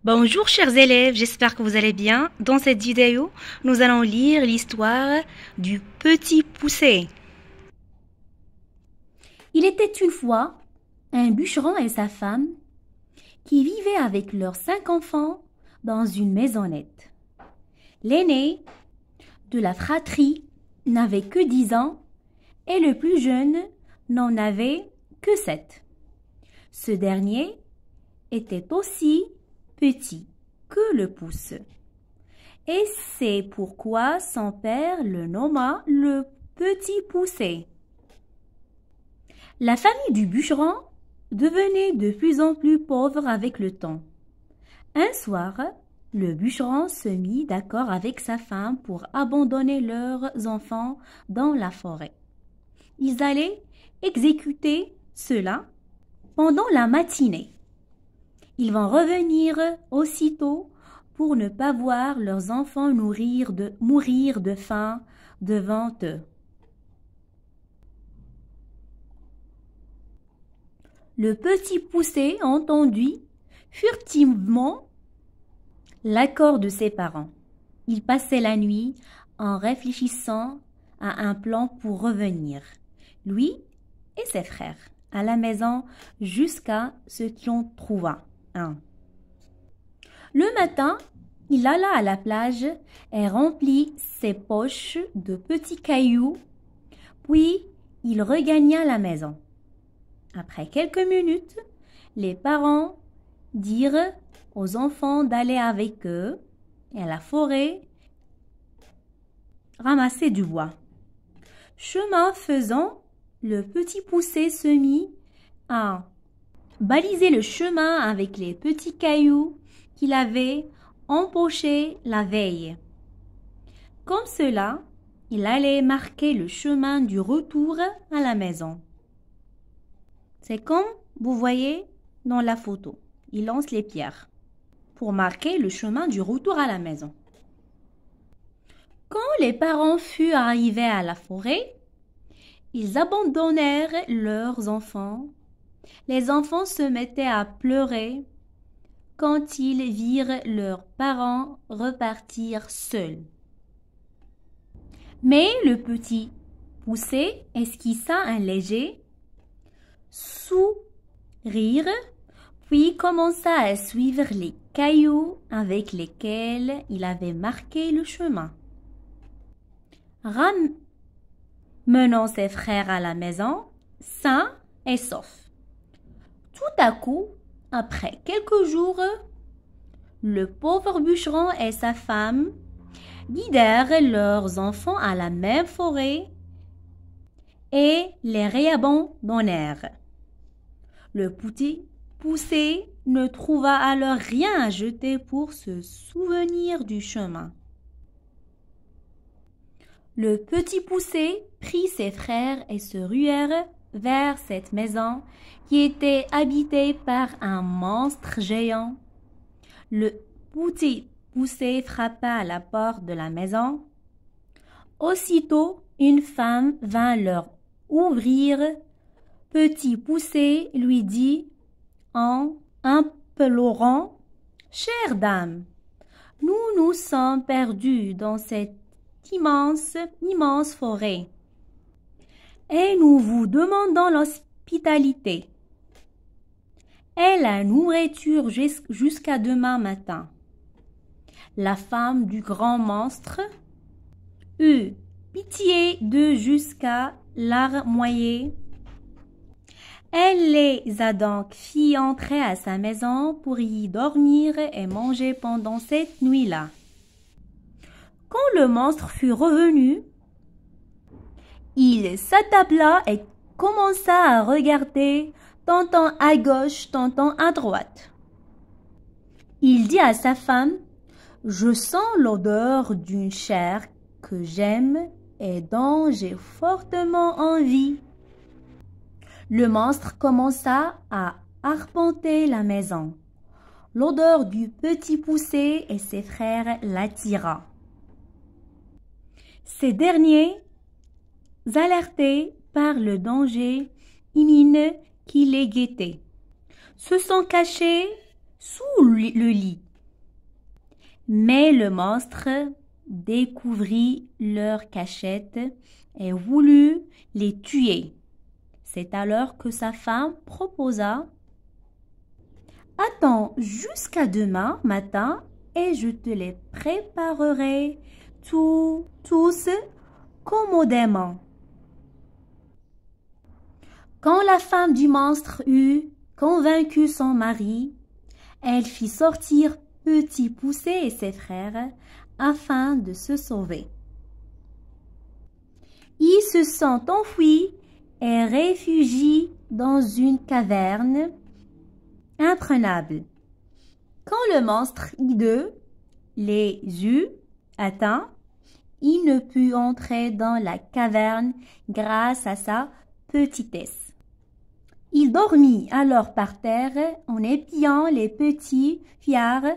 Bonjour chers élèves, j'espère que vous allez bien. Dans cette vidéo, nous allons lire l'histoire du petit poucet. Il était une fois un bûcheron et sa femme qui vivaient avec leurs 5 enfants dans une maisonnette. L'aîné de la fratrie n'avait que 10 ans et le plus jeune n'en avait que 7. Ce dernier était aussi petit que le pouce. Et c'est pourquoi son père le nomma le petit poucet. La famille du bûcheron devenait de plus en plus pauvre avec le temps. Un soir, le bûcheron se mit d'accord avec sa femme pour abandonner leurs enfants dans la forêt. Ils allaient exécuter cela pendant la matinée. Ils vont revenir aussitôt pour ne pas voir leurs enfants mourir de faim devant eux. Le petit poucet entendit furtivement l'accord de ses parents. Il passait la nuit en réfléchissant à un plan pour revenir, lui et ses frères, à la maison jusqu'à ce qu'on trouva un. Le matin, il alla à la plage et remplit ses poches de petits cailloux, puis il regagna la maison. Après quelques minutes, les parents dirent aux enfants d'aller avec eux à la forêt ramasser du bois. Chemin faisant, le petit poucet se mit à baliser le chemin avec les petits cailloux qu'il avait empochés la veille. Comme cela, il allait marquer le chemin du retour à la maison. C'est comme vous voyez dans la photo. Il lance les pierres pour marquer le chemin du retour à la maison. Quand les parents furent arrivés à la forêt, ils abandonnèrent leurs enfants. Les enfants se mettaient à pleurer quand ils virent leurs parents repartir seuls. Mais le petit poucet esquissa un léger sourire, puis commença à suivre les cailloux avec lesquels il avait marqué le chemin. Ramenant ses frères à la maison, sains et saufs. Tout à coup, après quelques jours, le pauvre bûcheron et sa femme guidèrent leurs enfants à la même forêt et les réabandonnèrent. Le petit poucet ne trouva alors rien à jeter pour se souvenir du chemin. Le petit poucet prit ses frères et se ruèrent vers cette maison qui était habitée par un monstre géant. Le petit poucet frappa à la porte de la maison. Aussitôt, une femme vint leur ouvrir. Petit poucet lui dit en implorant: « Chère dame, nous nous sommes perdus dans cette immense forêt et nous vous demandons l'hospitalité et la nourriture jusqu'à demain matin. » La femme du grand monstre eut pitié d'eux jusqu'à larmoyer. Elle les a donc fit entrer à sa maison pour y dormir et manger pendant cette nuit-là. Quand le monstre fut revenu, il s'attabla et commença à regarder tantôt à gauche, tantôt à droite. Il dit à sa femme: « Je sens l'odeur d'une chair que j'aime et dont j'ai fortement envie. » Le monstre commença à arpenter la maison. L'odeur du petit poucet et ses frères l'attira. Ces derniers, alertés par le danger imminent qui les guettait, se sont cachés sous le lit Mais le monstre découvrit leur cachette et voulut les tuer. C'est alors que sa femme proposa: Attends jusqu'à demain matin et je te les préparerai tous commodément. Quand la femme du monstre eut convaincu son mari, elle fit sortir Petit Poucet et ses frères afin de se sauver. Ils se sont enfuis et réfugiés dans une caverne imprenable. Quand le monstre hideux les eut atteints, il ne put entrer dans la caverne grâce à sa petitesse. Il dormit alors par terre en épiant les petits fiards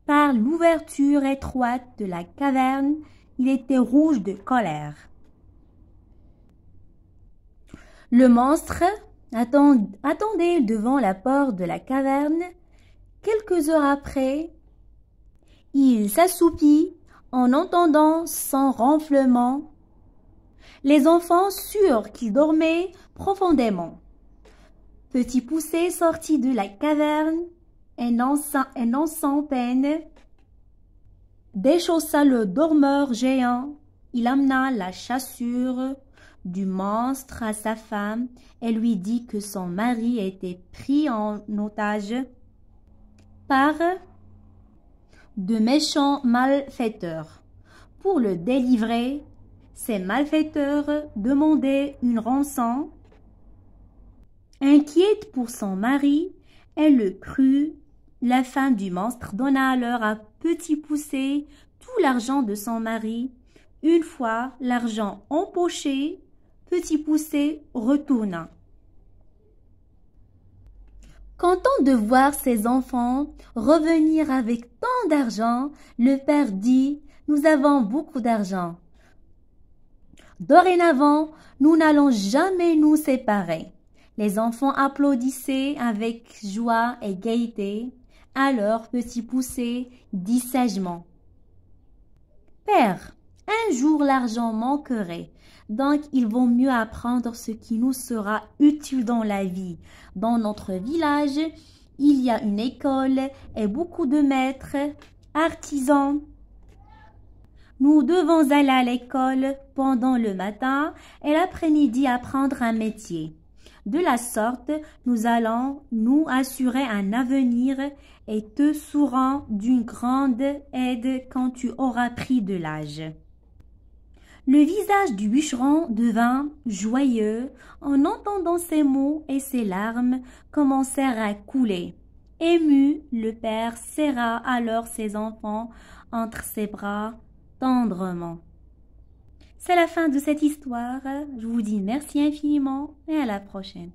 par l'ouverture étroite de la caverne. Il était rouge de colère. Le monstre attendait devant la porte de la caverne. Quelques heures après, il s'assoupit en entendant son ronflement. Les enfants surent qu'il dormait profondément. Petit Poucet sortit de la caverne et non sans peine déchaussa le dormeur géant. Il amena la chaussure du monstre à sa femme et lui dit que son mari était pris en otage par de méchants malfaiteurs. Pour le délivrer, ces malfaiteurs demandaient une rançon. Inquiète pour son mari, elle le crut. La femme du monstre donna alors à Petit Poucet tout l'argent de son mari. Une fois l'argent empoché, Petit Poucet retourna. Content de voir ses enfants revenir avec tant d'argent, le père dit: Nous avons beaucoup d'argent. Dorénavant, nous n'allons jamais nous séparer. Les enfants applaudissaient avec joie et gaieté. Alors Petit Poucet dit sagement: Père, un jour l'argent manquerait, donc il vaut mieux apprendre ce qui nous sera utile dans la vie. Dans notre village, il y a une école et beaucoup de maîtres, artisans. Nous devons aller à l'école pendant le matin et l'après-midi apprendre un métier. De la sorte, nous allons nous assurer un avenir et te serons d'une grande aide quand tu auras pris de l'âge. Le visage du bûcheron devint joyeux en entendant ces mots et ses larmes commencèrent à couler. Ému, le père serra alors ses enfants entre ses bras tendrement. C'est la fin de cette histoire. Je vous dis merci infiniment et à la prochaine.